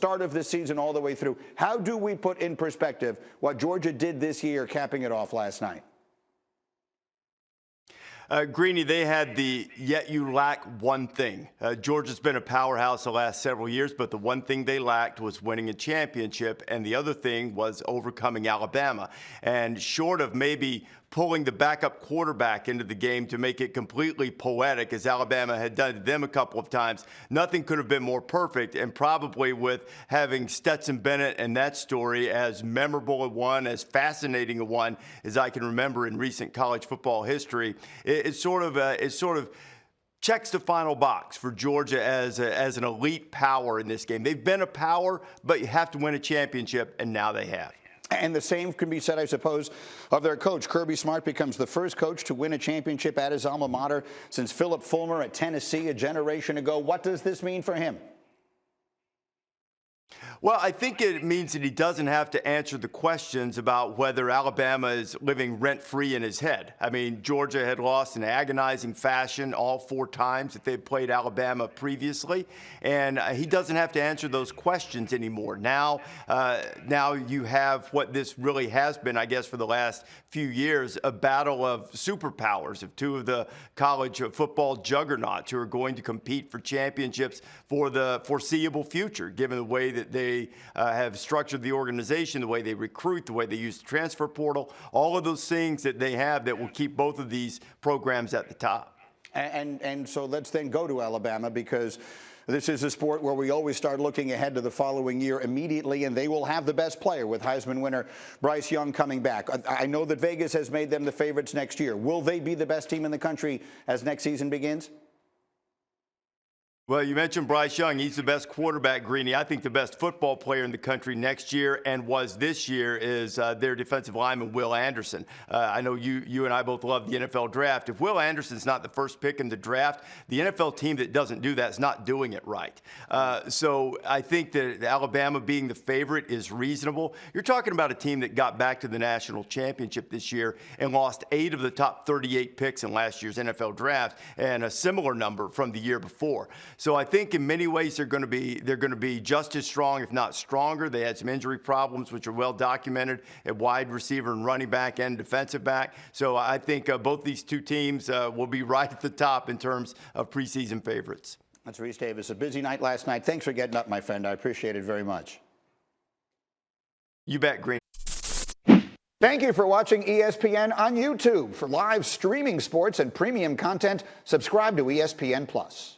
start of this season all the way through. How do we put in perspective what Georgia did this year, capping it off last night? Greeny, they had the yet you lack one thing. Georgia's been a powerhouse the last several years, but the one thing they lacked was winning a championship, and the other thing was overcoming Alabama. And short of maybe pulling the backup quarterback into the game to make it completely poetic, as Alabama had done to them a couple of times, nothing could have been more perfect. And probably with having Stetson Bennett and that story as memorable a one, as fascinating a one as I can remember in recent college football history, it sort of checks the final box for Georgia as an elite power in this game. They've been a power, but you have to win a championship, and now they have. And the same can be said, I suppose, of their coach. Kirby Smart becomes the first coach to win a championship at his alma mater since Philip Fulmer at Tennessee a generation ago. What does this mean for him? Well, I think it means that he doesn't have to answer the questions about whether Alabama is living rent-free in his head. I mean, Georgia had lost in agonizing fashion all 4 times that they'd played Alabama previously, and he doesn't have to answer those questions anymore. Now you have what this really has been, I guess, for the last few years, a battle of superpowers, of 2 of the college football juggernauts who are going to compete for championships for the foreseeable future, given the way that they have structured the organization, the way they recruit, the way they use the transfer portal, all of those things that they have that will keep both of these programs at the top. And so let's then go to Alabama, because this is a sport where we always start looking ahead to the following year immediately, and they will have the best player with Heisman winner Bryce Young coming back. I know that Vegas has made them the favorites next year. Will they be the best team in the country as next season begins? Well, you mentioned Bryce Young. He's the best quarterback, Greeny. I think the best football player in the country next year and was this year is their defensive lineman, Will Anderson. I know you and I both love the NFL draft. If Will Anderson's not the first pick in the draft, the NFL team that doesn't do that is not doing it right. So I think that Alabama being the favorite is reasonable. You're talking about a team that got back to the national championship this year and lost 8 of the top 38 picks in last year's NFL draft, and a similar number from the year before. So I think in many ways they're going to be just as strong, if not stronger. They had some injury problems, which are well documented at wide receiver and running back and defensive back. So I think both these 2 teams will be right at the top in terms of preseason favorites. That's Rece Davis. A busy night last night. Thanks for getting up, my friend. I appreciate it very much. You bet, Green. Thank you for watching ESPN on YouTube. For live streaming sports and premium content, subscribe to ESPN+.